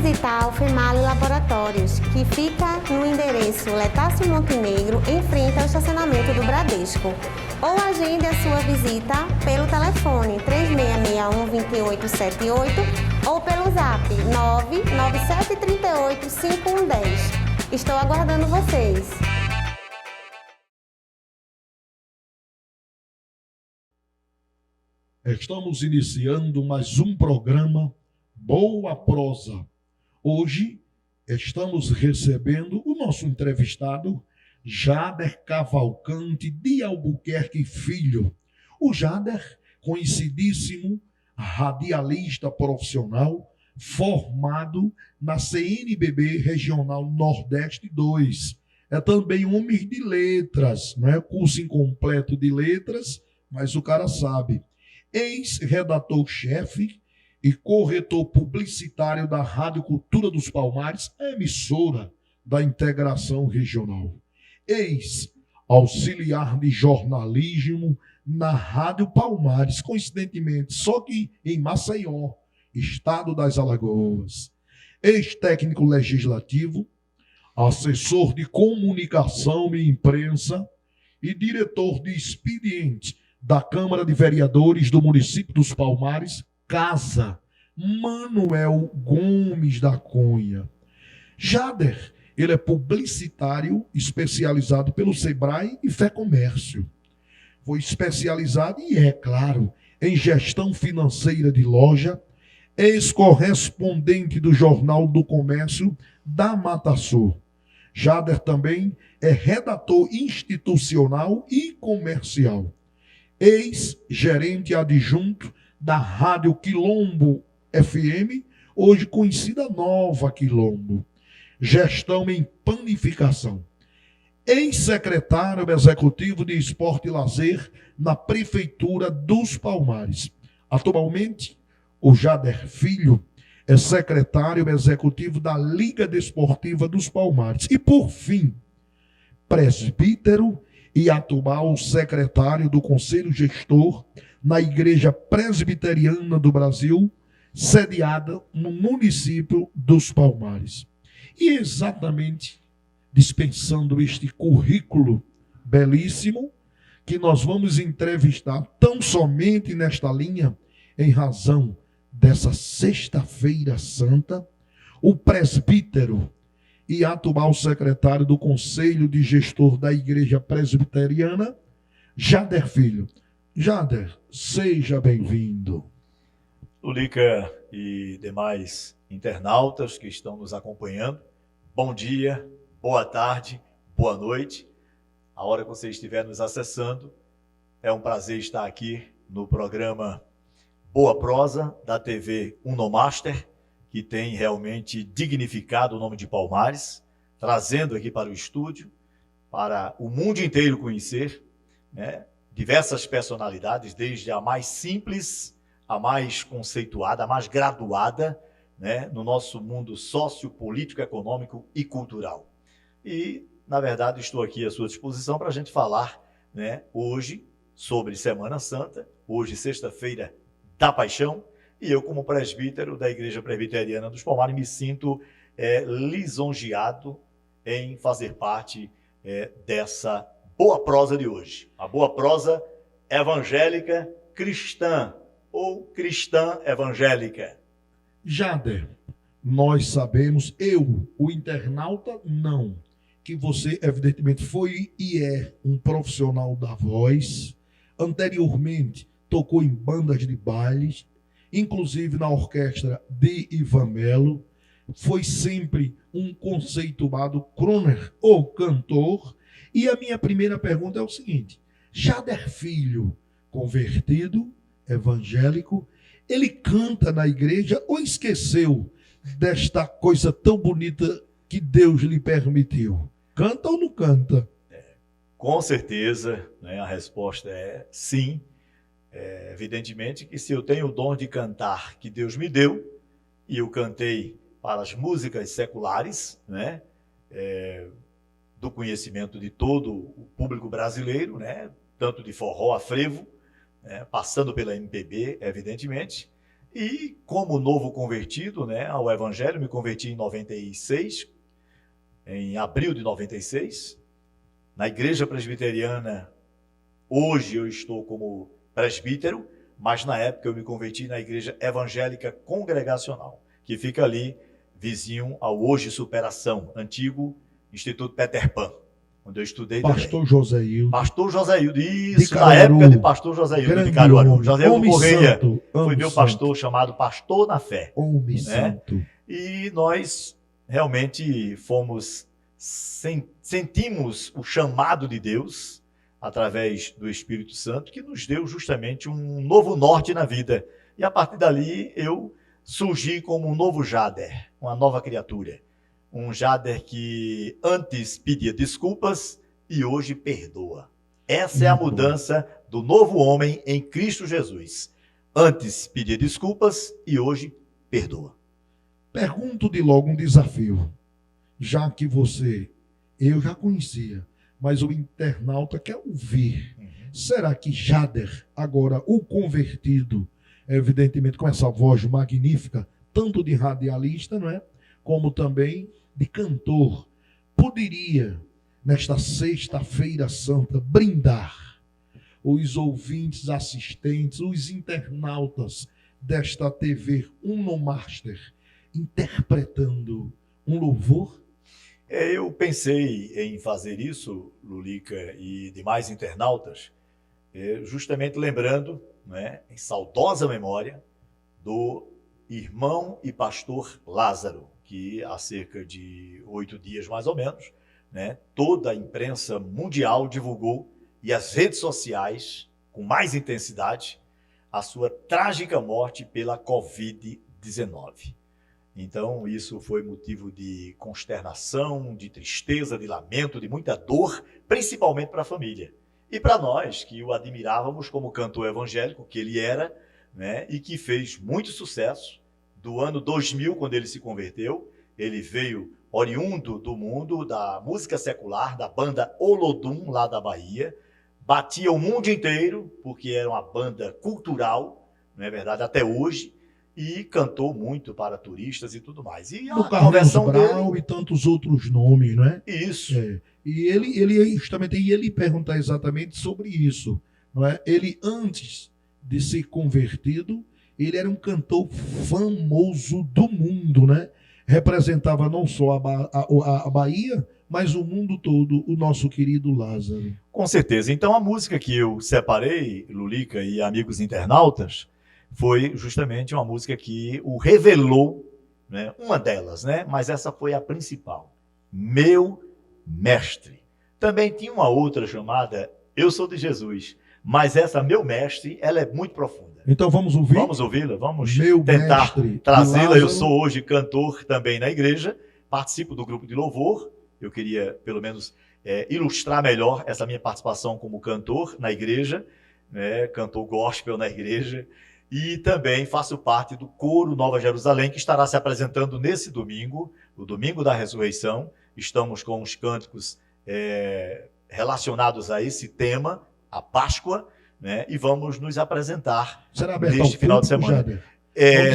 visitar o FEMALI Laboratórios, que fica no endereço Letácio Montenegro, em frente ao estacionamento do Bradesco. Ou agende a sua visita pelo telefone 3661-2878 ou pelo zap 997385110. Estou aguardando vocês. Estamos iniciando mais um programa Boa Prosa. Hoje estamos recebendo o nosso entrevistado Jader Cavalcante de Albuquerque Filho. O Jader, conhecidíssimo radialista profissional, formado na CNBB Regional Nordeste 2. É também homem de letras, não é curso incompleto de letras, mas o cara sabe. Ex-redator-chefe e corretor publicitário da Rádio Cultura dos Palmares, emissora da Integração Regional. Ex-auxiliar de jornalismo na Rádio Palmares, coincidentemente, só que em Maceió, estado das Alagoas. Ex-técnico legislativo, assessor de comunicação e imprensa e diretor de expediente da Câmara de Vereadores do município dos Palmares, Casa Manuel Gomes da Cunha. Jader, ele é publicitário especializado pelo Sebrae e Fecomércio. Foi especializado e é, claro, em gestão financeira de loja, ex-correspondente do Jornal do Comércio da Mata Sul. Jader também é redator institucional e comercial. Ex-gerente adjunto da Rádio Quilombo FM, hoje conhecida Nova Quilombo. Gestão em panificação. Ex-secretário executivo de Esporte e Lazer na Prefeitura dos Palmares. Atualmente, o Jader Filho é secretário executivo da Liga Desportiva dos Palmares. E, por fim, presbítero e atual secretário do Conselho Gestor na Igreja Presbiteriana do Brasil, sediada no município dos Palmares. E exatamente dispensando este currículo belíssimo, que nós vamos entrevistar tão somente nesta linha, em razão dessa Sexta-feira Santa, o presbítero e atual secretário do Conselho de Gestor da Igreja Presbiteriana, Jader Filho. Jader, seja bem-vindo. Lulica e demais internautas que estão nos acompanhando, bom dia, boa tarde, boa noite. A hora que você estiver nos acessando, é um prazer estar aqui no programa Boa Prosa da TV Unomaster, que tem realmente dignificado o nome de Palmares, trazendo aqui para o estúdio, para o mundo inteiro conhecer, né, diversas personalidades, desde a mais simples, a mais conceituada, a mais graduada, né, no nosso mundo sociopolítico, econômico e cultural. E, na verdade, estou aqui à sua disposição para a gente falar, né, hoje sobre Semana Santa, hoje, sexta-feira da Paixão, e eu, como presbítero da Igreja Presbiteriana dos Palmares, me sinto lisonjeado em fazer parte dessa boa prosa de hoje. A boa prosa evangélica cristã, ou cristã evangélica. Jader, nós sabemos, o internauta, não, que você evidentemente foi e é um profissional da voz, anteriormente tocou em bandas de bailes, inclusive na orquestra de Ivan Melo, foi sempre um conceituado crooner ou cantor. E a minha primeira pergunta é o seguinte: Jader Filho, convertido, evangélico, ele canta na igreja ou esqueceu desta coisa tão bonita que Deus lhe permitiu? Canta ou não canta? Com certeza, né, a resposta é sim. Evidentemente que se eu tenho o dom de cantar que Deus me deu, e eu cantei para as músicas seculares, né, do conhecimento de todo o público brasileiro, né, tanto de forró a frevo, passando pela MPB, evidentemente, E como novo convertido, né, ao Evangelho, me converti em 96, em abril de 96, na Igreja Presbiteriana. Hoje eu estou como presbítero, mas na época eu me converti na Igreja Evangélica Congregacional, que fica ali vizinho ao Hoje Superação, antigo Instituto Peter Pan, onde eu estudei Pastor também. Joséildo. Pastor Joséildo, isso, na Caruaru. época de Pastor Joséildo de Grande Caruaru. homem. Joséildo Homem Correia santo, foi homem meu santo. pastor, chamado Pastor na Fé. Homem santo. E nós realmente sentimos o chamado de Deus através do Espírito Santo, que nos deu justamente um novo norte na vida. E a partir dali eu surgi como um novo Jader, uma nova criatura. Um Jader que antes pedia desculpas e hoje perdoa. Essa é a mudança do novo homem em Cristo Jesus. Antes pedia desculpas e hoje perdoa. Pergunto de logo um desafio. Já que eu já conhecia, mas o internauta quer ouvir. Será que Jader, agora o convertido, evidentemente com essa voz magnífica, tanto de radialista, não é? Como também de cantor, poderia, nesta sexta-feira santa, brindar os ouvintes, assistentes, os internautas desta TV Unomaster, interpretando um louvor? Eu pensei em fazer isso, Lulica e demais internautas, justamente lembrando, né, em saudosa memória, do irmão e pastor Lázaro, que há cerca de 8 dias mais ou menos, né, toda a imprensa mundial divulgou, e as redes sociais, com mais intensidade, a sua trágica morte pela Covid-19. Então, isso foi motivo de consternação, de tristeza, de lamento, de muita dor, principalmente para a família. E para nós, que o admirávamos como cantor evangélico, que ele era, né, e que fez muito sucesso. Do ano 2000, quando ele se converteu, ele veio oriundo do mundo da música secular, da banda Olodum, lá da Bahia. Batia o mundo inteiro, porque era uma banda cultural, não é verdade, até hoje. E cantou muito para turistas e tudo mais. E a conversão Brau dele... e tantos outros nomes, não é? Isso. E ele justamente ia perguntar exatamente sobre isso, não é? Ele, antes de ser convertido, ele era um cantor famoso do mundo, né? Representava não só a Bahia, mas o mundo todo, o nosso querido Lázaro. Com certeza. Então a música que eu separei, Lulica e amigos internautas, foi justamente uma música que o revelou, né? Uma delas, né? Mas essa foi a principal. Meu Mestre. Também tinha uma outra chamada Eu Sou de Jesus, mas essa Meu Mestre, ela é muito profunda. Então vamos ouvir? Vamos ouvi-la, vamos Meu tentar mestre, trazê-la. Lázaro. Eu sou hoje cantor também na igreja, participo do grupo de louvor. Eu queria, pelo menos, ilustrar melhor essa minha participação como cantor na igreja, né? Cantor gospel na igreja. E também faço parte do coro Nova Jerusalém, que estará se apresentando nesse domingo, o domingo da ressurreição. Estamos com os cânticos relacionados a esse tema, a Páscoa, né? E vamos nos apresentar neste final de semana.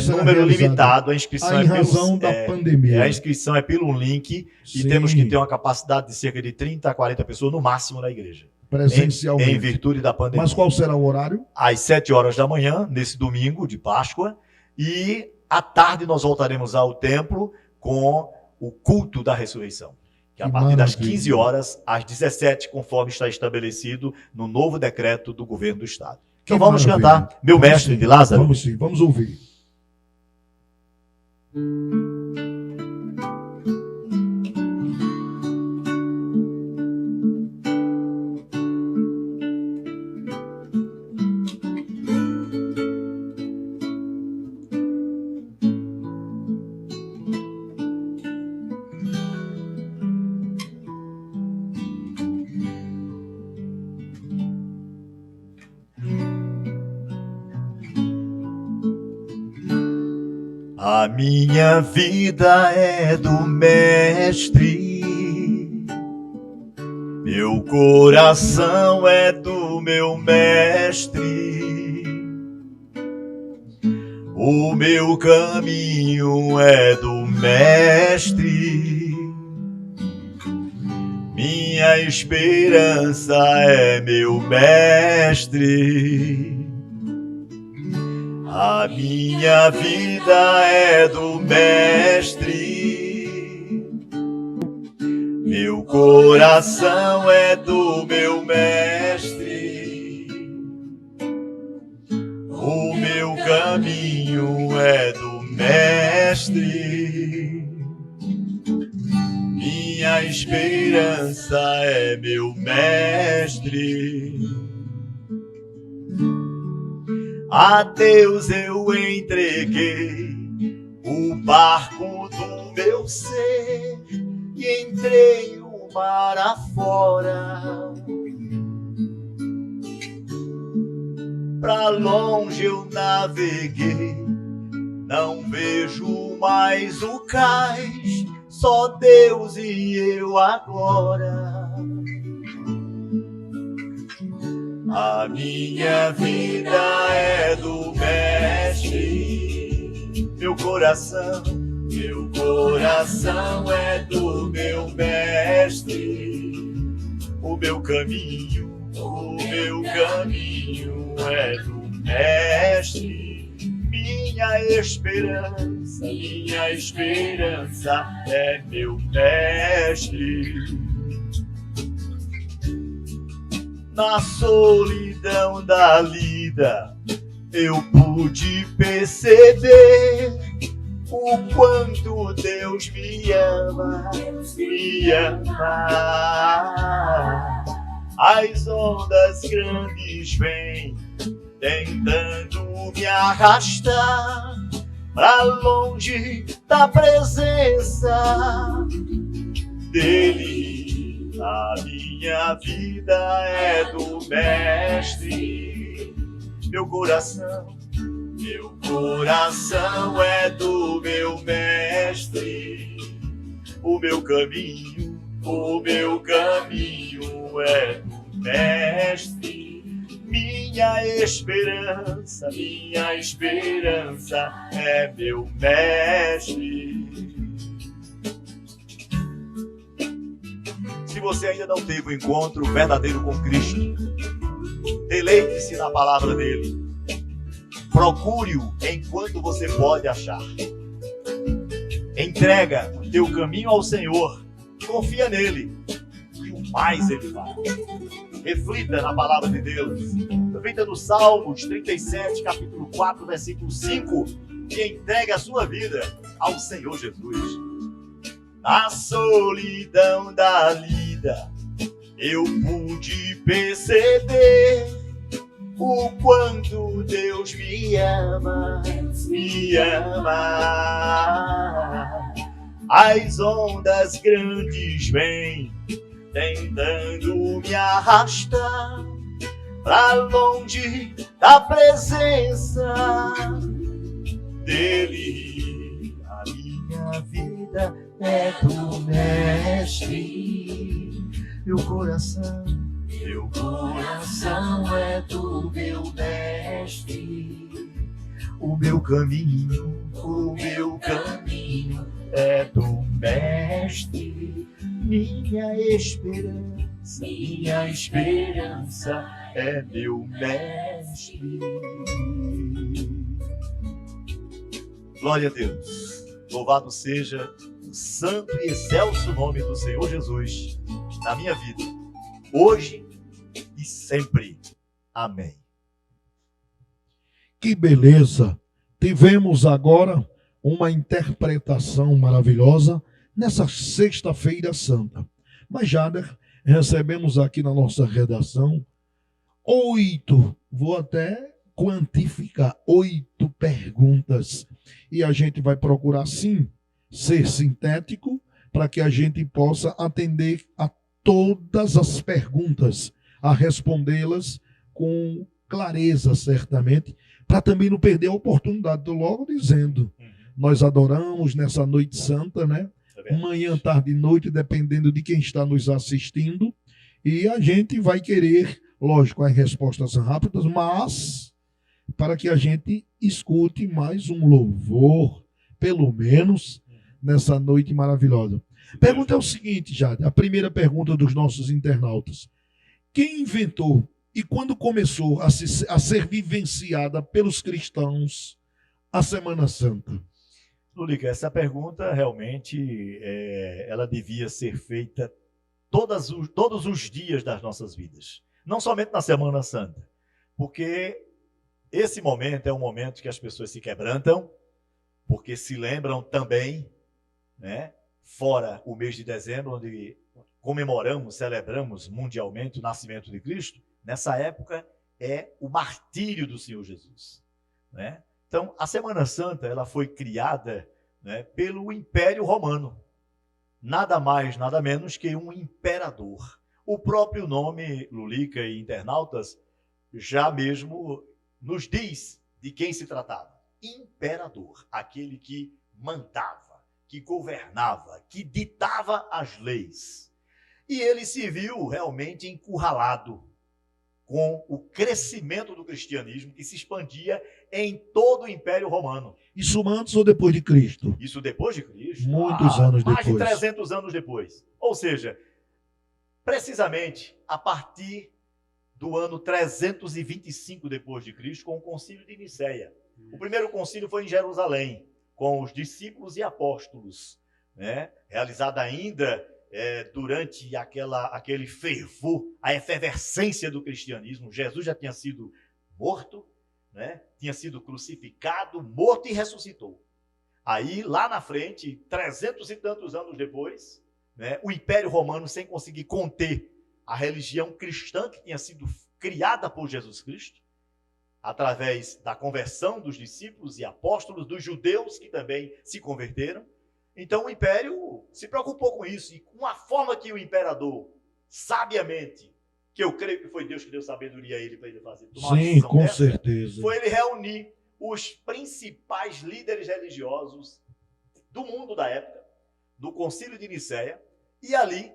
Número limitado, a inscrição em razão da pandemia. A inscrição é pelo link. Sim. E temos que ter uma capacidade de cerca de 30 a 40 pessoas no máximo na igreja. Presencialmente. Em virtude da pandemia. Mas qual será o horário? Às 7 horas da manhã, nesse domingo de Páscoa. E à tarde nós voltaremos ao templo com o culto da ressurreição. Que a partir das 15 horas, às 17, conforme está estabelecido no novo decreto do governo do Estado. Então vamos cantar Meu Mestre de Lázaro. Vamos sim, vamos ouvir. A minha vida é do Mestre, meu coração é do meu Mestre. O meu caminho é do Mestre, minha esperança é meu Mestre. A minha vida é do Mestre, meu coração é do meu Mestre. O meu caminho é do Mestre, minha esperança é meu Mestre. A Deus eu entreguei o barco do meu ser e entrei o mar afora. Pra longe eu naveguei, não vejo mais o cais, só Deus e eu agora. A minha vida é do Mestre, meu coração é do meu Mestre. O meu caminho é do Mestre. Minha esperança é meu Mestre. Na solidão da lida, eu pude perceber o quanto Deus me ama. As ondas grandes vêm tentando me arrastar pra longe da presença dele. A minha vida é do Mestre, meu coração é do meu Mestre. O meu caminho é do Mestre. Minha esperança é meu Mestre. Se você ainda não teve um encontro verdadeiro com Cristo, deleite-se na palavra dele. Procure-o enquanto você pode achar. Entrega o teu caminho ao Senhor, confia nele e o mais ele faz. Reflita na palavra de Deus. Reflita no Salmos 37, capítulo 4, versículo 5, e entregue a sua vida ao Senhor Jesus. Na solidão da lida, eu pude perceber o quanto Deus me ama. As ondas grandes vêm tentando me arrastar pra longe da presença dele. A minha vida é do Mestre, meu coração é do meu Mestre. O meu caminho é do Mestre. Minha esperança é meu Mestre. Glória a Deus. Louvado seja o santo e excelso nome do Senhor Jesus na minha vida, hoje e sempre. Amém. Que beleza! Tivemos agora uma interpretação maravilhosa nessa Sexta-feira Santa. Mas, Jader, recebemos aqui na nossa redação 8, vou até quantificar, 8 perguntas. E a gente vai procurar, sim, ser sintético para que a gente possa atender a todas as perguntas, a respondê-las com clareza, certamente, para também não perder a oportunidade. Estou logo dizendo, nós adoramos nessa noite santa, né? Manhã, tarde e noite, dependendo de quem está nos assistindo, e a gente vai querer, lógico, as respostas rápidas, mas para que a gente escute mais um louvor, pelo menos, nessa noite maravilhosa. Pergunta é o seguinte, Jade, a primeira pergunta dos nossos internautas. Quem inventou e quando começou a ser vivenciada pelos cristãos a Semana Santa? Lulica, essa pergunta realmente ela devia ser feita todos os dias das nossas vidas. Não somente na Semana Santa. Porque esse momento é um momento que as pessoas se quebrantam, porque se lembram também, né, fora o mês de dezembro, onde celebramos mundialmente o nascimento de Cristo, nessa época é o martírio do Senhor Jesus, né? Então, a Semana Santa ela foi criada, né, pelo Império Romano. Nada mais, nada menos que um imperador. O próprio nome, Lulica e internautas, já mesmo nos diz de quem se tratava. Imperador, aquele que mandava, que governava, que ditava as leis. E ele se viu realmente encurralado com o crescimento do cristianismo que se expandia em todo o Império Romano. Isso antes ou depois de Cristo? Isso depois de Cristo. Muitos anos mais depois. Mais de 300 anos depois. Ou seja, precisamente a partir do ano 325 depois de Cristo, com o Concílio de Nicéia. O primeiro concílio foi em Jerusalém, com os discípulos e apóstolos, né? Realizado ainda durante aquele fervor, a efervescência do cristianismo. Jesus já tinha sido morto, né? Tinha sido crucificado, morto e ressuscitou. Aí, lá na frente, 300 e tantos anos depois, né, o Império Romano, sem conseguir conter a religião cristã que tinha sido criada por Jesus Cristo, através da conversão dos discípulos e apóstolos, dos judeus que também se converteram. Então o Império se preocupou com isso, e com a forma que o imperador, sabiamente, que eu creio que foi Deus que deu sabedoria a ele para ele fazer. Sim, com certeza. Foi ele reunir os principais líderes religiosos do mundo da época, do Concílio de Nicéia, e ali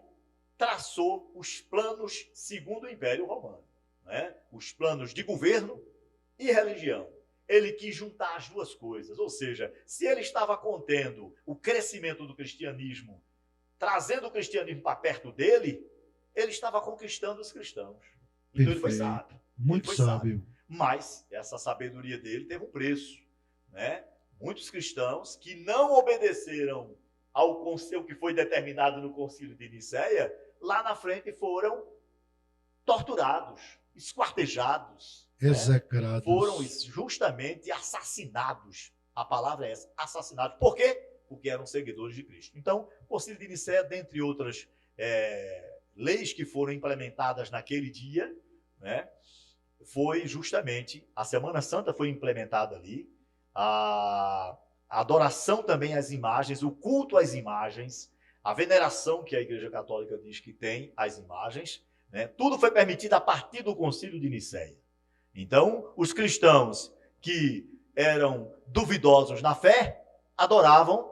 traçou os planos segundo o Império Romano, né? Os planos de governo e religião. Ele quis juntar as duas coisas, ou seja, se ele estava contendo o crescimento do cristianismo, trazendo o cristianismo para perto dele, ele estava conquistando os cristãos. Então ele foi sábio. Muito sábio. Mas essa sabedoria dele teve um preço, né? Muitos cristãos que não obedeceram ao conselho que foi determinado no Concílio de Nicéia, lá na frente foram torturados, esquartejados, execrados. Né? Foram justamente assassinados. A palavra é essa, assassinados. Por quê? Porque eram seguidores de Cristo. Então, o Concílio de Nicéia, dentre outras leis que foram implementadas naquele dia, né, foi justamente, a Semana Santa foi implementada ali, a adoração também às imagens, o culto às imagens, a veneração que a Igreja Católica diz que tem às imagens, né, tudo foi permitido a partir do Concílio de Nicéia. Então, os cristãos que eram duvidosos na fé, adoravam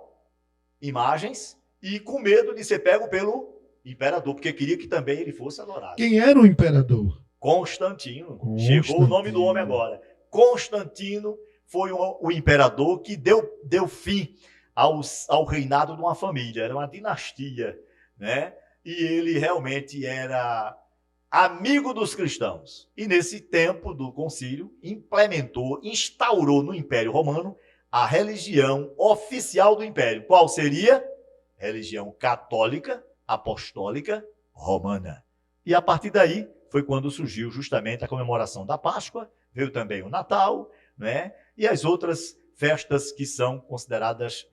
imagens e com medo de ser pego pelo imperador, porque queria que também ele fosse adorado. Quem era o imperador? Constantino. Chegou o nome do homem agora. Constantino foi o imperador que deu fim ao reinado de uma família. Era uma dinastia, né? E ele realmente era amigo dos cristãos. E nesse tempo do concílio, instaurou no Império Romano a religião oficial do Império. Qual seria? Religião católica, apostólica, romana. E a partir daí foi quando surgiu justamente a comemoração da Páscoa, veio também o Natal, né? E as outras festas que são consideradas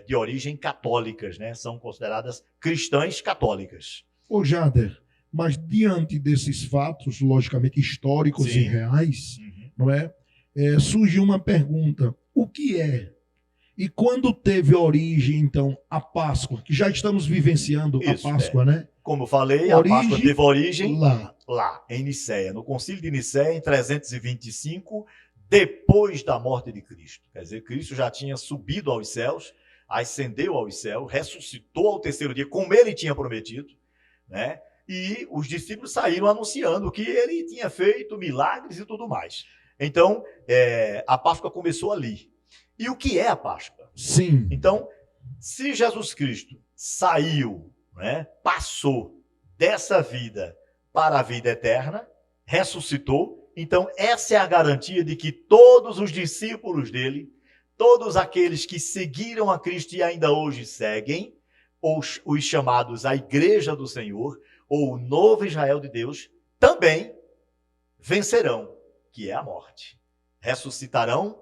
de origem católicas, né? São consideradas cristãs católicas. Ô Jader, mas diante desses fatos, logicamente históricos e reais, não é? Surge uma pergunta: o que é? E quando teve origem, então, a Páscoa, que já estamos vivenciando a Páscoa, né? Como eu falei, a Páscoa teve origem lá, em Nicéia, no Concílio de Nicéia, em 325, depois da morte de Cristo. Quer dizer, Cristo já tinha subido aos céus, ascendeu aos céus, ressuscitou ao terceiro dia, como ele tinha prometido, né? E os discípulos saíram anunciando que ele tinha feito milagres e tudo mais. Então, a Páscoa começou ali. E o que é a Páscoa? Sim. Então, se Jesus Cristo saiu, né, passou dessa vida para a vida eterna, ressuscitou, então essa é a garantia de que todos os discípulos dele, todos aqueles que seguiram a Cristo e ainda hoje seguem, os chamados a Igreja do Senhor, ou o novo Israel de Deus, também vencerão, que é a morte. Ressuscitarão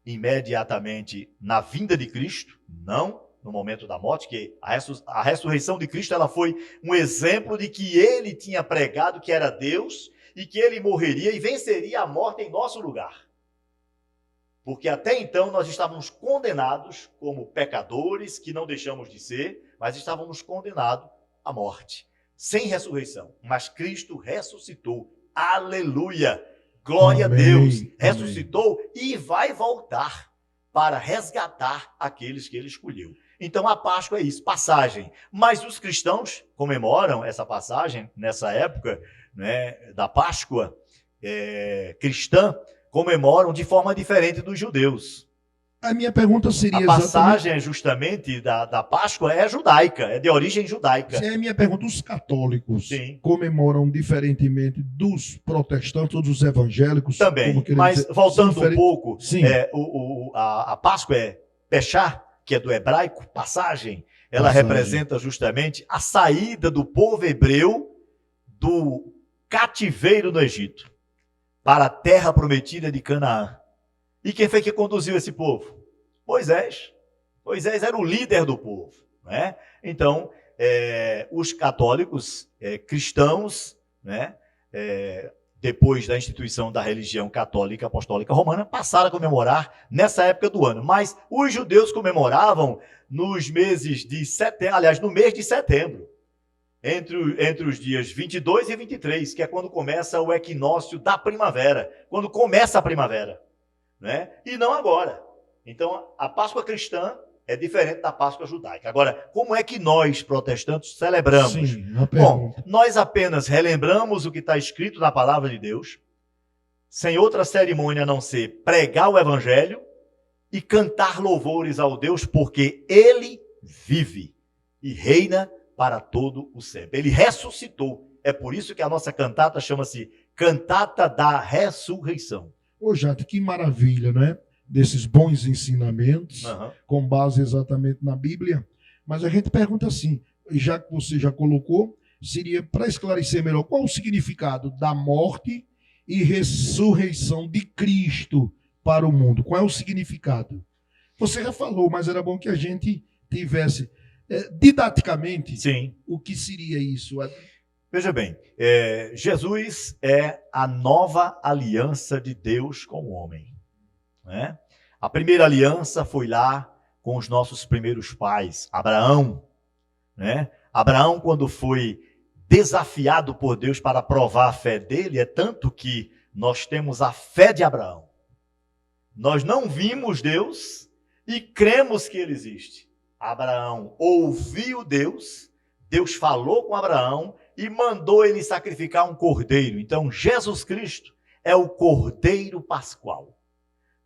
imediatamente na vinda de Cristo, não no momento da morte, que a ressurreição de Cristo ela foi um exemplo de que ele tinha pregado que era Deus e que ele morreria e venceria a morte em nosso lugar. Porque até então nós estávamos condenados como pecadores, que não deixamos de ser, mas estávamos condenados à morte, sem ressurreição. Mas Cristo ressuscitou. Aleluia! Glória Amém, a Deus! amém. Ressuscitou e vai voltar para resgatar aqueles que ele escolheu. Então a Páscoa é isso, passagem. Mas os cristãos comemoram essa passagem nessa época, né, da Páscoa cristã, comemoram de forma diferente dos judeus. A minha pergunta seria A passagem, justamente, da Páscoa é judaica, é de origem judaica. Essa é a minha pergunta. Os católicos Sim. comemoram diferentemente dos protestantes ou dos evangélicos? Também, mas voltando um pouco, Sim. A Páscoa é Peshá, que é do hebraico, passagem. Ela representa justamente a saída do povo hebreu do cativeiro no Egito para a terra prometida de Canaã. E quem foi que conduziu esse povo? Moisés. Moisés era o líder do povo, né? Então, os católicos, cristãos, né, depois da instituição da religião católica apostólica romana, passaram a comemorar nessa época do ano. Mas os judeus comemoravam nos meses de setembro, aliás, no mês de setembro, entre os dias 22 e 23, que é quando começa o equinócio da primavera, quando começa a primavera, né? E não agora. Então, a Páscoa cristã é diferente da Páscoa judaica. Agora, como é que nós, protestantes, celebramos? Sim, bom, nós apenas relembramos o que está escrito na palavra de Deus, sem outra cerimônia a não ser pregar o evangelho e cantar louvores ao Deus, porque ele vive e reina para todo o sempre. Ele ressuscitou. É por isso que a nossa cantata chama-se Cantata da Ressurreição. Ô, Jato, que maravilha, né? Desses bons ensinamentos, com base exatamente na Bíblia. Mas a gente pergunta assim, já que você já colocou, seria para esclarecer melhor qual o significado da morte e ressurreição de Cristo para o mundo. Qual é o significado? Você já falou, mas era bom que a gente tivesse didaticamente. Sim. O que seria isso? Veja bem, Jesus é a nova aliança de Deus com o homem, né? A primeira aliança foi lá com os nossos primeiros pais, Abraão, né? Abraão, quando foi desafiado por Deus para provar a fé dele, é tanto que nós temos a fé de Abraão. Nós não vimos Deus e cremos que ele existe. Abraão ouviu Deus, Deus falou com Abraão e mandou ele sacrificar um cordeiro. Então, Jesus Cristo é o cordeiro pascual,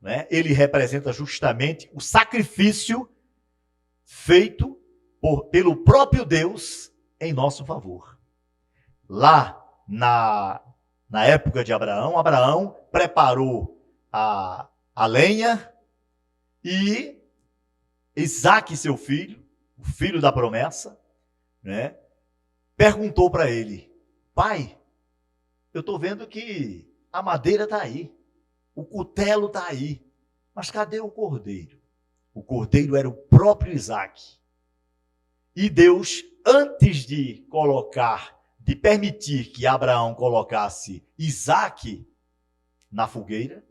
né? Ele representa justamente o sacrifício feito pelo próprio Deus em nosso favor. Lá, na época de Abraão, Abraão preparou a lenha e Isaque, seu filho, o filho da promessa, né, perguntou para ele: pai, eu estou vendo que a madeira está aí, o cutelo está aí, mas cadê o cordeiro? O cordeiro era o próprio Isaque. E Deus, antes de permitir que Abraão colocasse Isaque na fogueira,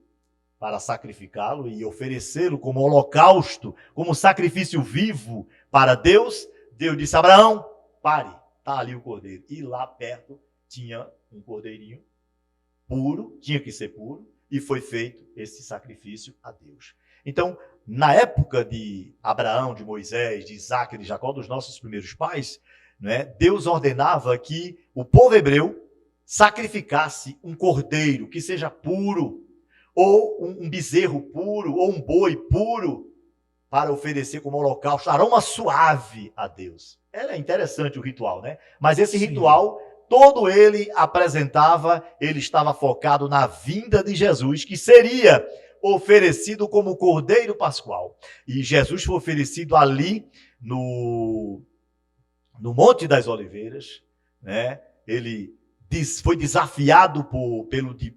para sacrificá-lo e oferecê-lo como holocausto, como sacrifício vivo para Deus, Deus disse: Abraão, pare, está ali o cordeiro. E lá perto tinha um cordeirinho puro, tinha que ser puro, e foi feito esse sacrifício a Deus. Então, na época de Abraão, de Moisés, de Isaque, de Jacó, dos nossos primeiros pais, né, Deus ordenava que o povo hebreu sacrificasse um cordeiro que seja puro, ou um bezerro puro, ou um boi puro, para oferecer como holocausto, aroma suave a Deus. Era interessante o ritual, né? Mas esse ritual, todo ele apresentava, ele estava focado na vinda de Jesus, que seria oferecido como Cordeiro Pascual. E Jesus foi oferecido ali no Monte das Oliveiras, né? Ele foi desafiado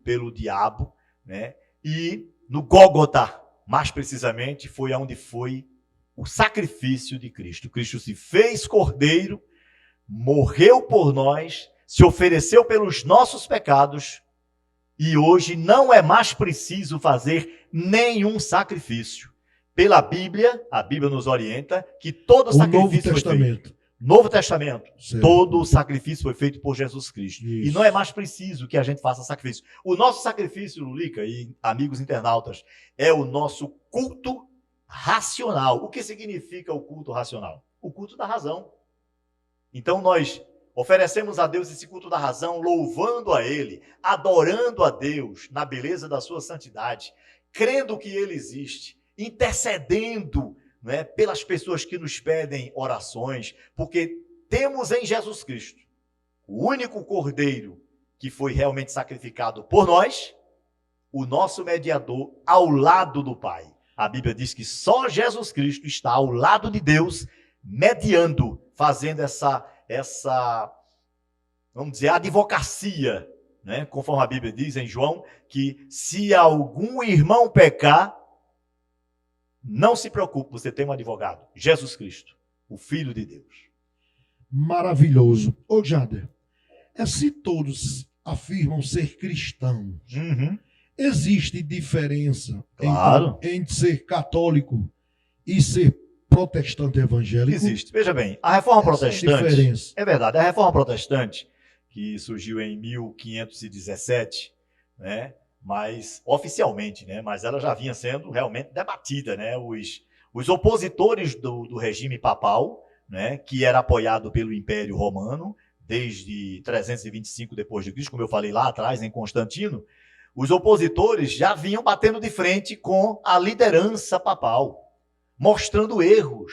pelo diabo, né? E no Gólgota, mais precisamente, foi onde foi o sacrifício de Cristo. Cristo se fez cordeiro, morreu por nós, se ofereceu pelos nossos pecados, e hoje não é mais preciso fazer nenhum sacrifício. Pela Bíblia, a Bíblia nos orienta que todo sacrifício foi feito. Novo Testamento, certo. Todo o sacrifício foi feito por Jesus Cristo. Isso. E não é mais preciso que a gente faça sacrifício. O nosso sacrifício, Lulica e amigos internautas, é o nosso culto racional. O que significa o culto racional? O culto da razão. Então nós oferecemos a Deus esse culto da razão, louvando a Ele, adorando a Deus na beleza da sua santidade, crendo que Ele existe, intercedendo, né, pelas pessoas que nos pedem orações, porque temos em Jesus Cristo o único cordeiro que foi realmente sacrificado por nós, o nosso mediador ao lado do Pai. A Bíblia diz que só Jesus Cristo está ao lado de Deus, mediando, fazendo essa vamos dizer, advocacia, né? Conforme a Bíblia diz em João, que se algum irmão pecar, não se preocupe, você tem um advogado, Jesus Cristo, o Filho de Deus. Maravilhoso. Ô Jader, se todos afirmam ser cristãos, existe diferença, claro, entre ser católico e ser protestante evangélico? Existe. Veja bem, a reforma protestante, é verdade, a reforma protestante, que surgiu em 1517, né? Mas oficialmente, né? Mas ela já vinha sendo realmente debatida, né? Os opositores do regime papal, né? Que era apoiado pelo Império Romano desde 325 depois de Cristo, como eu falei lá atrás em Constantino, os opositores já vinham batendo de frente com a liderança papal, mostrando erros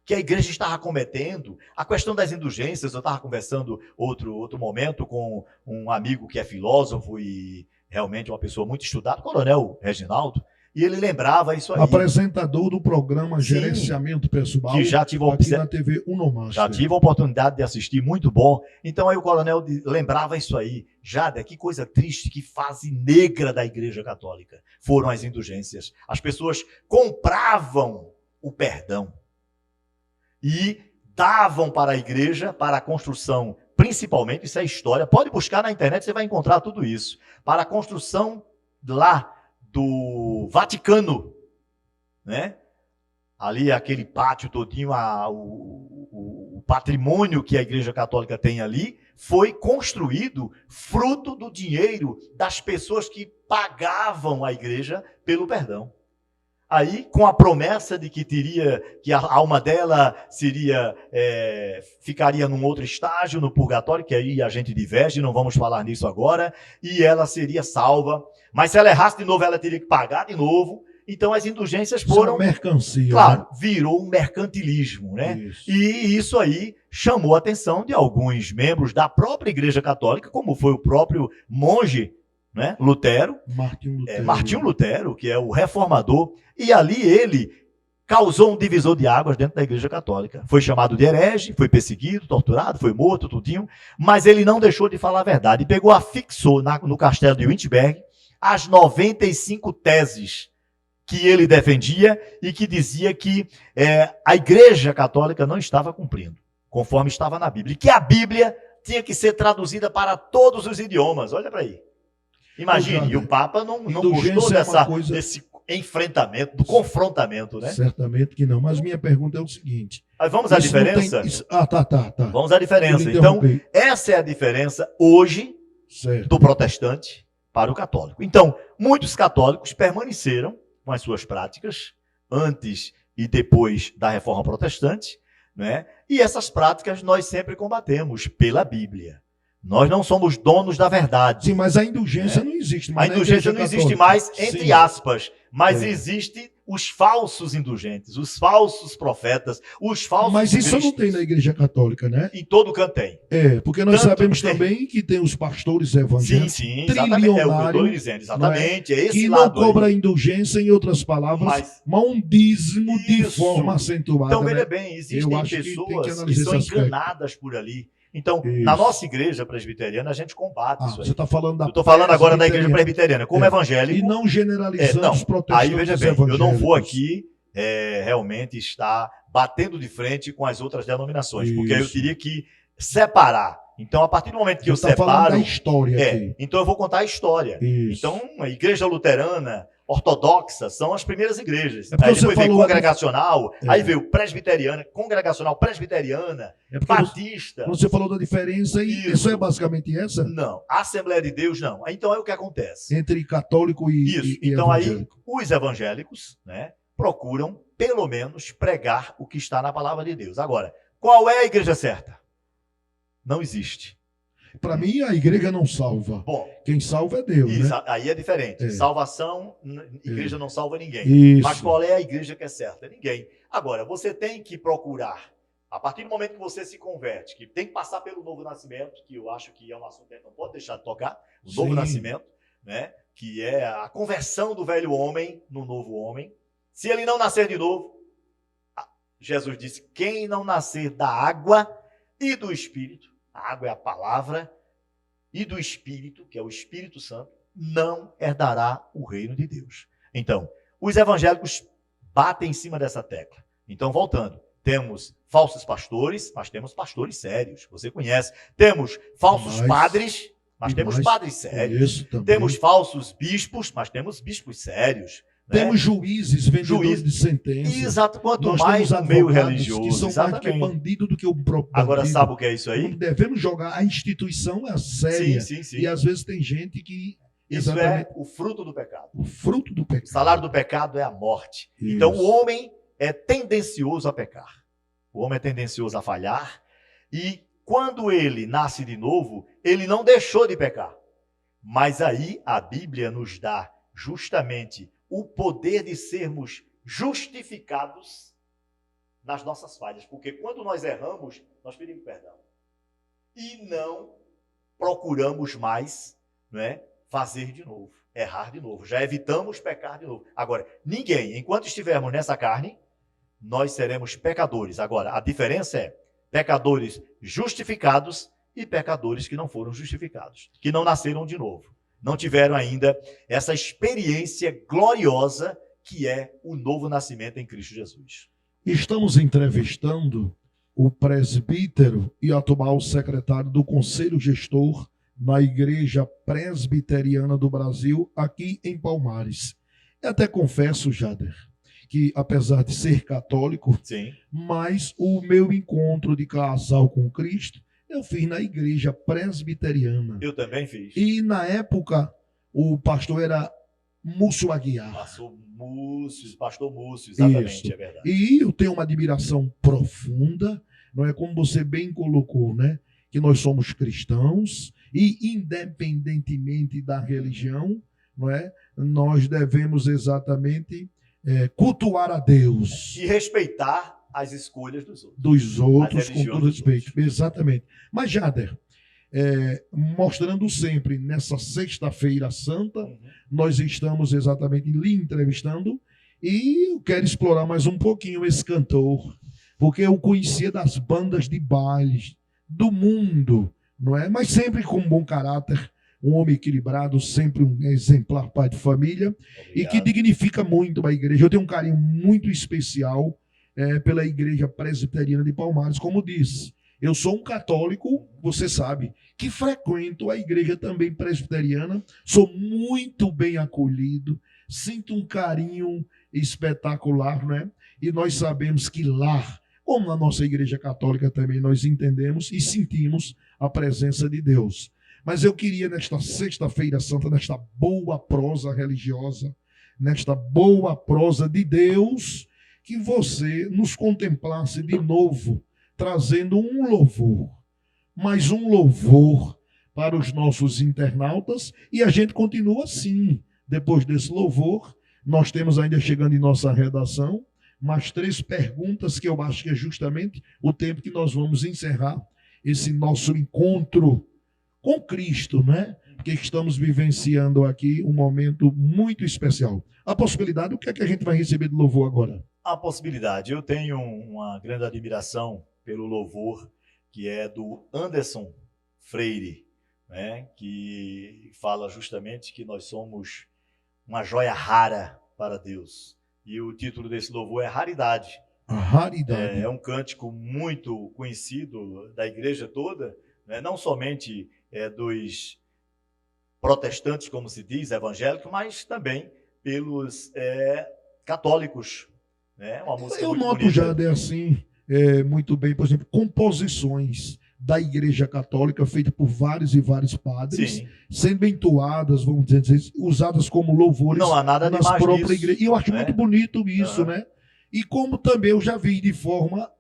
que a igreja estava cometendo. A questão das indulgências, eu estava conversando outro momento com um amigo que é filósofo e realmente uma pessoa muito estudada, o Coronel Reginaldo, e ele lembrava isso aí. Apresentador do programa Gerenciamento Pessoal, que já tive aqui na TV Unomaster. Já tive a oportunidade de assistir, muito bom. Então aí o Coronel lembrava isso aí. Jada, que coisa triste, que fase negra da Igreja Católica foram as indulgências. As pessoas compravam o perdão e davam para a igreja, para a construção, principalmente, isso é história, pode buscar na internet, você vai encontrar tudo isso, para a construção lá do Vaticano, né? Ali aquele pátio todinho, o patrimônio que a Igreja Católica tem ali, foi construído fruto do dinheiro das pessoas que pagavam a igreja pelo perdão. Aí, com a promessa de que a alma dela ficaria num outro estágio, no purgatório, que aí a gente diverge, não vamos falar nisso agora, e ela seria salva. Mas se ela errasse de novo, ela teria que pagar de novo. Então as indulgências foram... Isso é mercancia. Claro, virou um mercantilismo, né? Isso. E isso aí chamou a atenção de alguns membros da própria Igreja Católica, como foi o próprio monge, né? Martinho Lutero, que é o reformador, e ali ele causou um divisor de águas dentro da Igreja Católica. Foi chamado de herege, foi perseguido, torturado, foi morto, tudinho, mas ele não deixou de falar a verdade. E afixou no castelo de Wittenberg as 95 teses que ele defendia e que dizia que a Igreja Católica não estava cumprindo, conforme estava na Bíblia, e que a Bíblia tinha que ser traduzida para todos os idiomas. Olha para aí. Imagine, e o Papa não gostou desse enfrentamento, do confrontamento, né? Certamente que não, mas minha pergunta é o seguinte. Mas vamos à diferença? Tá. Vamos à diferença. Então, essa é a diferença hoje do protestante para o católico. Então, muitos católicos permaneceram com as suas práticas antes e depois da Reforma Protestante, né? E essas práticas nós sempre combatemos pela Bíblia. Nós não somos donos da verdade. Sim, mas a indulgência não existe mais. A indulgência não existe mais, entre Sim. aspas, mas existe os falsos indulgentes, os falsos profetas, os falsos Mas isso cristos. não tem na Igreja Católica, né? Em todo canto tem. Porque nós Tanto sabemos tem. também que tem os pastores Sim, evangélicos sim, exatamente. É o que eu estou trilionários, dizendo, exatamente. É esse que não lado cobra aí. indulgência, em outras palavras, mas um dízimo de Isso. forma acentuada. Então, veja né? bem, Eu existem acho que tem que pessoas que analisar são esse aspecto. enganadas por ali. Então, Isso. na nossa igreja presbiteriana, a gente combate isso aí. Você está falando da Eu estou falando agora da igreja presbiteriana. presbiteriana, como evangélico. E não generalizando não. os protestantes Aí, veja bem, evangélicos. eu não vou aqui realmente estar batendo de frente com as outras denominações, porque aí eu Isso. teria que separar. Então, a partir do momento que eu Você está falando separo, da história aqui. então eu vou contar a história. Isso. Então, a igreja luterana, ortodoxa, são as primeiras igrejas. É porque Aí você depois veio falou congregacional, É. aí veio presbiteriana, congregacional presbiteriana, É porque batista. você falou da diferença e isso é basicamente essa? Não, Assembleia de Deus não. Então é o que acontece. Entre católico e Então aí evangélico. os evangélicos, né, procuram pelo menos pregar o que está na palavra de Deus. Agora, qual é a igreja certa? Não existe. Para mim, a igreja não salva. Bom, Quem salva é Deus, né? aí é diferente. É. Salvação, igreja não salva ninguém. Isso. Mas qual é a igreja que é certa? Ninguém. Agora, você tem que procurar, a partir do momento que você se converte, que tem que passar pelo novo nascimento, que eu acho que é um assunto que a gente não pode deixar de tocar, o novo Sim. nascimento, né? Que é a conversão do velho homem no novo homem. Se ele não nascer de novo, Jesus disse, quem não nascer da água e do Espírito, a água é a palavra, e do Espírito, que é o Espírito Santo, não herdará o reino de Deus. Então, os evangélicos batem em cima dessa tecla. Então, voltando, temos falsos pastores, mas temos pastores sérios, você conhece. Temos falsos padres, mas temos padres sérios. Isso também. Temos falsos bispos, mas temos bispos sérios. Né? Temos juízes, vendedores de sentenças. Exato, quanto Nós mais temos no meio advogados religioso. que são mais que Exatamente. bandido do que o próprio Agora, bandido. sabe o que é isso aí? Não devemos jogar. A instituição é séria. Sim, sim, sim. E às vezes tem gente que... Isso Exatamente. é o fruto do pecado. O fruto do O pecado. salário do pecado é a morte. Isso. Então, o homem é tendencioso a pecar. O homem é tendencioso a falhar. E quando ele nasce de novo, ele não deixou de pecar. Mas aí a Bíblia nos dá justamente o poder de sermos justificados nas nossas falhas. Porque quando nós erramos, nós pedimos perdão. E não procuramos mais, né, fazer de novo, errar de novo. Já evitamos pecar de novo. Agora, ninguém, enquanto estivermos nessa carne, nós seremos pecadores. Agora, a diferença é pecadores justificados e pecadores que não foram justificados, que não nasceram de novo. Não tiveram ainda essa experiência gloriosa que é o novo nascimento em Cristo Jesus. Estamos entrevistando o presbítero e atual secretário do Conselho Gestor na Igreja Presbiteriana do Brasil, aqui em Palmares. Eu até confesso, Jader, que apesar de ser católico, Sim. mas o meu encontro de casal com Cristo eu fiz na Igreja Presbiteriana. Eu também fiz. E na época o pastor era Múcio Aguiar. Pastor Múcio, exatamente, Isso. é verdade. E eu tenho uma admiração profunda, não é como você bem colocou, né? Que nós somos cristãos e independentemente da religião, não é? Nós devemos exatamente cultuar a Deus. E respeitar as escolhas dos outros. Dos outros, As com religiões todo dos respeito. outros. Exatamente. Mas, Jader, mostrando sempre nessa Sexta-feira Santa, nós estamos exatamente lhe entrevistando e eu quero explorar mais um pouquinho esse cantor, porque eu conhecia das bandas de bailes do mundo, não é? Mas sempre com bom caráter, um homem equilibrado, sempre um exemplar pai de família e que dignifica muito a igreja. Eu tenho um carinho muito especial pela Igreja Presbiteriana de Palmares, como disse. Eu sou um católico, você sabe, que frequento a igreja também presbiteriana, sou muito bem acolhido, sinto um carinho espetacular, né? E nós sabemos que lá, como na nossa igreja católica também, nós entendemos e sentimos a presença de Deus. Mas eu queria, nesta Sexta-feira Santa, nesta boa prosa religiosa, nesta boa prosa de Deus, que você nos contemplasse de novo, trazendo um louvor, mas um louvor para os nossos internautas e a gente continua assim. Depois desse louvor, nós temos ainda chegando em nossa redação mais 3 perguntas que eu acho que é justamente o tempo que nós vamos encerrar esse nosso encontro com Cristo, né? Porque estamos vivenciando aqui um momento muito especial. A possibilidade, o que é que a gente vai receber de louvor agora? A possibilidade. Eu tenho uma grande admiração pelo louvor que é do Anderson Freire, né? Que fala justamente que nós somos uma joia rara para Deus. E o título desse louvor é Raridade. A raridade. É um cântico muito conhecido da igreja toda, né? Não somente dos protestantes, como se diz, evangélicos, mas também pelos católicos. Né? Uma música Eu muito noto bonita. já assim, muito bem, por exemplo, composições da Igreja Católica feitas por vários e vários padres, Sim. sendo entoadas, vamos dizer, usadas como louvores Não há nada nas demais próprias nisso, igrejas. E eu acho né? muito bonito isso, Uhum. né? E como também eu já vi de forma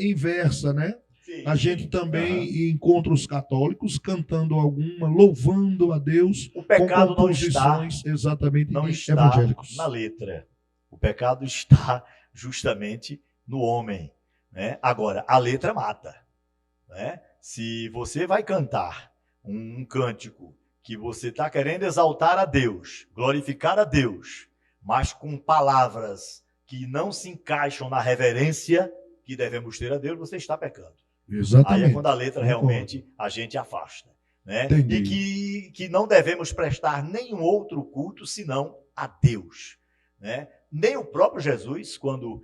inversa, né? Sim, A gente sim. também Uhum. encontra os católicos cantando alguma, louvando a Deus O com pecado não está, composições exatamente não de está evangélicos. na letra. O pecado está justamente no homem. Né? Agora, a letra mata. Né? Se você vai cantar um cântico que você está querendo exaltar a Deus, glorificar a Deus, mas com palavras que não se encaixam na reverência que devemos ter a Deus, você está pecando. Exatamente. Aí é quando a letra Concordo. realmente a gente afasta. Né? Entendi. E que não devemos prestar nenhum outro culto senão a Deus. Né? Nem o próprio Jesus, quando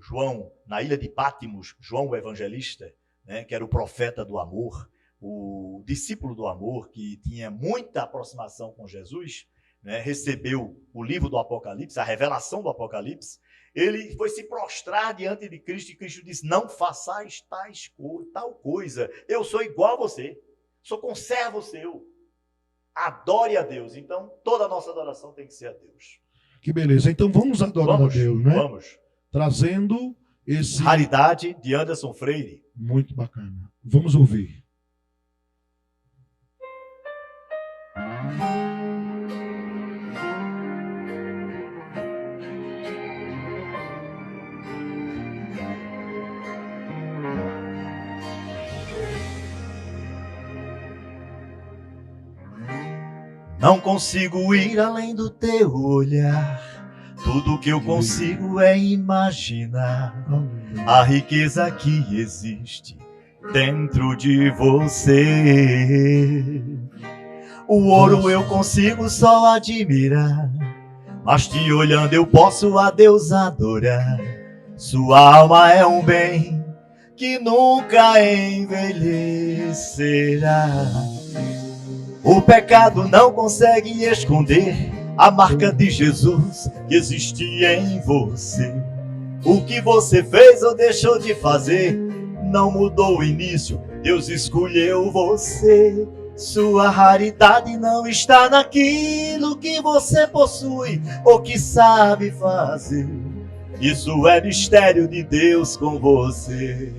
João, na ilha de Pátimos, João o evangelista, né, que era o profeta do amor, o discípulo do amor, que tinha muita aproximação com Jesus, né, recebeu o livro do Apocalipse, a revelação do Apocalipse, ele foi se prostrar diante de Cristo e Cristo disse, não façais tal coisa, eu sou igual a você, sou conservo seu, adore a Deus. Então, toda a nossa adoração tem que ser a Deus. Que beleza. Então vamos adorar a Deus, né? Vamos. Trazendo esse... Raridade, de Anderson Freire. Muito bacana. Vamos ouvir. Não consigo ir além do teu olhar. Tudo que eu consigo é imaginar a riqueza que existe dentro de você. O ouro eu consigo só admirar, mas te olhando eu posso a Deus adorar. Sua alma é um bem que nunca envelhecerá. O pecado não consegue esconder a marca de Jesus que existia em você. O que você fez ou deixou de fazer não mudou o início, Deus escolheu você. Sua raridade não está naquilo que você possui ou que sabe fazer. Isso é mistério de Deus com você.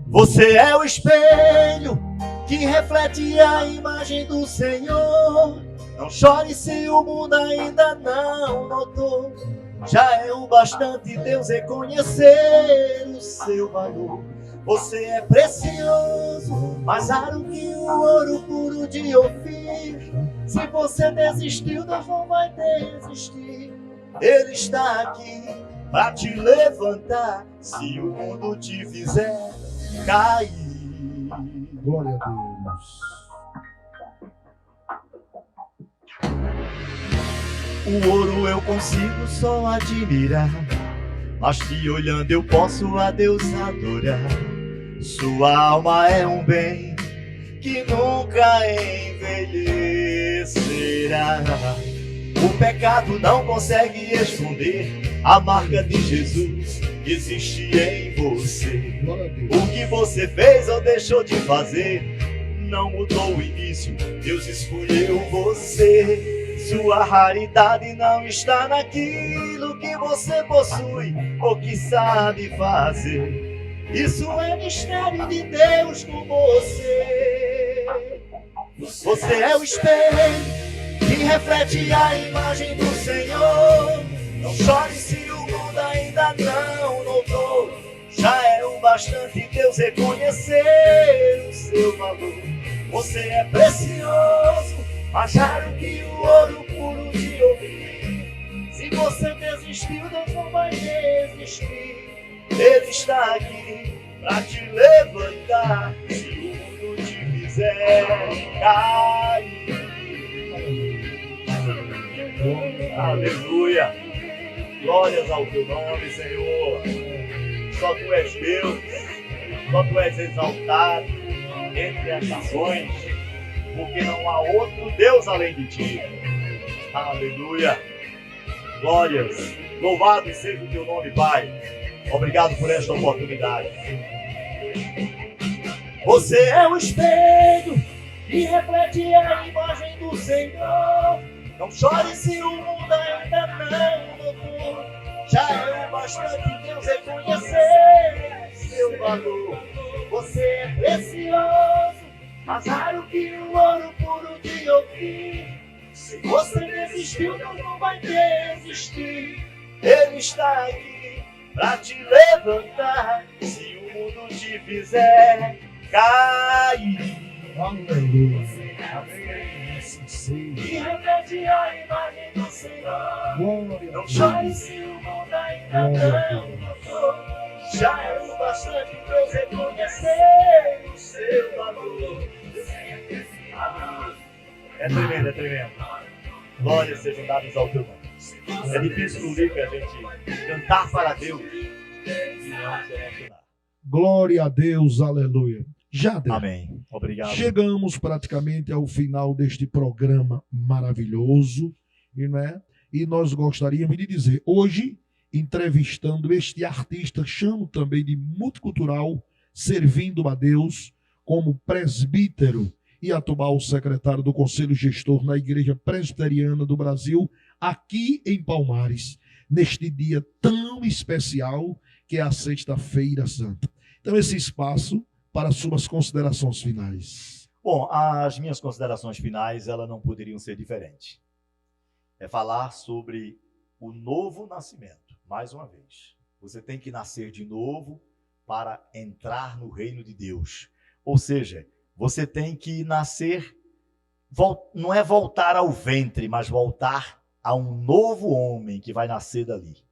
Você é o espelho que reflete a imagem do Senhor. Não chore se o mundo ainda não notou. Já é o bastante Deus reconhecer o seu valor. Você é precioso, mais raro que o ouro puro de Ofir. Se você desistiu, Deus não vai desistir. Ele está aqui para te levantar se o mundo te fizer cair. Glória a Deus. O ouro eu consigo só admirar, mas te olhando eu posso a Deus adorar. Sua alma é um bem que nunca envelhecerá. O pecado não consegue esconder a marca de Jesus que existe em você. O que você fez ou deixou de fazer não mudou o início, Deus escolheu você. Sua raridade não está naquilo que você possui ou que sabe fazer. Isso é mistério de Deus com você. Você é o espelho que reflete a imagem do Senhor. Não chore se o mundo ainda não notou. Já é o bastante Deus reconhecer o seu valor. Você é precioso, mais raro que o ouro puro de ouvir. Se você desistiu, Deus não vai desistir. Ele está aqui pra te levantar. Se o mundo te fizer cair. Aleluia. Glórias ao teu nome, Senhor. Só tu és Deus. Só tu és exaltado entre as nações. Porque não há outro Deus além de ti. Aleluia. Glórias. Louvado seja o teu nome, Pai. Obrigado por esta oportunidade. Você é o espelho que reflete a imagem do Senhor. Não chore se o mundo ainda não notou. Já é o bastante Deus reconhecer seu valor. Você é precioso, mais raro que o ouro puro de ouvir. Se você desistiu, Deus não vai desistir. Ele está aqui pra te levantar. Se o mundo te fizer cair. Aleluia. E repete a imagem do Senhor. Glória. Não chore se o mundo ainda não notou. Já é o bastante Deus reconhecer o seu valor. É tremendo, é tremendo. Glórias sejam dadas ao teu nome. É difícil no livro a gente cantar para Deus e não se emocionar. Glória a Deus, aleluia. Jader, Amém. Obrigado. chegamos praticamente ao final deste programa maravilhoso, e nós gostaríamos de dizer, hoje, entrevistando este artista, chamo também de multicultural, servindo a Deus como presbítero e atual secretário do Conselho Gestor na Igreja Presbiteriana do Brasil, aqui em Palmares, neste dia tão especial que é a Sexta-feira Santa. Então, esse espaço para suas considerações finais. Bom, as minhas considerações finais, elas não poderiam ser diferentes. É falar sobre o novo nascimento, mais uma vez. Você tem que nascer de novo para entrar no reino de Deus. Ou seja, você tem que nascer, não é voltar ao ventre, mas voltar a um novo homem que vai nascer dali.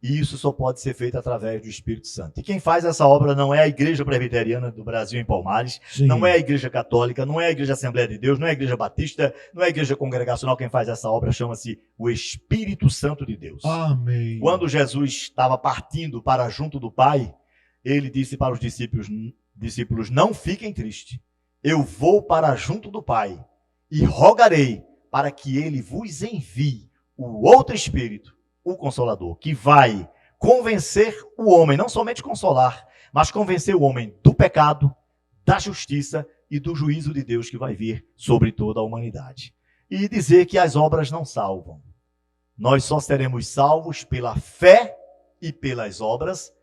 E isso só pode ser feito através do Espírito Santo. E quem faz essa obra não é a Igreja Presbiteriana do Brasil em Palmares, Sim. não é a Igreja Católica, não é a Igreja Assembleia de Deus, não é a Igreja Batista, não é a Igreja Congregacional. Quem faz essa obra chama-se o Espírito Santo de Deus. Amém. Quando Jesus estava partindo para junto do Pai, ele disse para os discípulos, não fiquem tristes, eu vou para junto do Pai e rogarei para que ele vos envie o outro Espírito, o Consolador, que vai convencer o homem, não somente consolar, mas convencer o homem do pecado, da justiça e do juízo de Deus que vai vir sobre toda a humanidade. E dizer que as obras não salvam. Nós só seremos salvos pela fé e pelas obras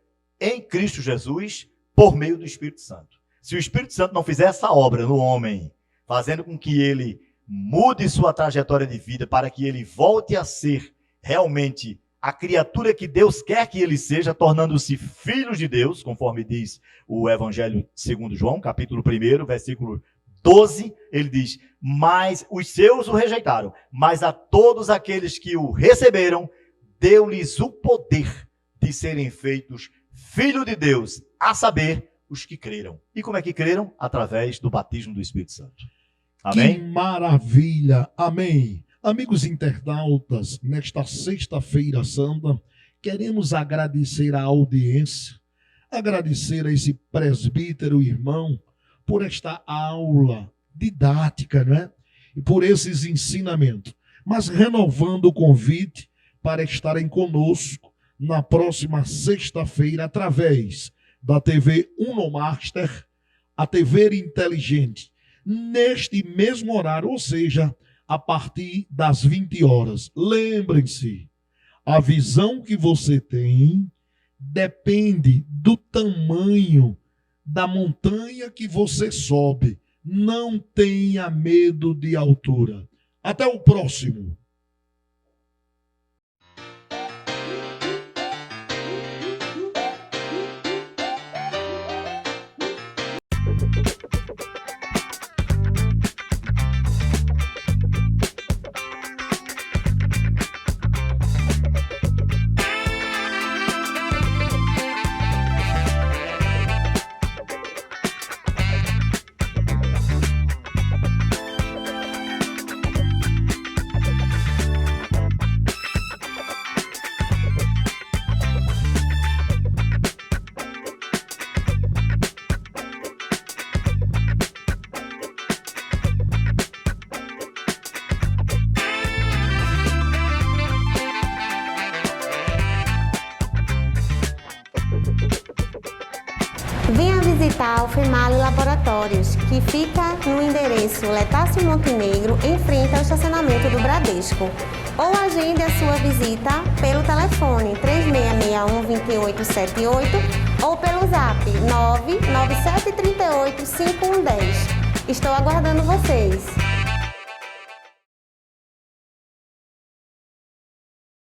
em Cristo Jesus, por meio do Espírito Santo. Se o Espírito Santo não fizer essa obra no homem, fazendo com que ele mude sua trajetória de vida para que ele volte a ser realmente a criatura que Deus quer que ele seja, tornando-se filho de Deus, conforme diz o Evangelho segundo João, capítulo 1, versículo 12, ele diz, mas os seus o rejeitaram, mas a todos aqueles que o receberam, deu-lhes o poder de serem feitos filho de Deus, a saber, os que creram. E como é que creram? Através do batismo do Espírito Santo. Amém? Que maravilha. Amém. Amigos internautas, nesta Sexta-feira Santa, queremos agradecer a audiência, agradecer a esse presbítero irmão por esta aula didática, né? E por esses ensinamentos. Mas renovando o convite para estarem conosco na próxima sexta-feira, através da TV Unomaster, a TV Inteligente, neste mesmo horário, ou seja, a partir das 20 horas. Lembrem-se, a visão que você tem depende do tamanho da montanha que você sobe. Não tenha medo de altura. Até o próximo. Venha visitar o FEMALI Laboratórios, que fica no endereço Letácio Montenegro, em frente ao estacionamento do Bradesco. Ou agende a sua visita pelo telefone 3661-2878 ou pelo zap 997385110. Estou aguardando vocês!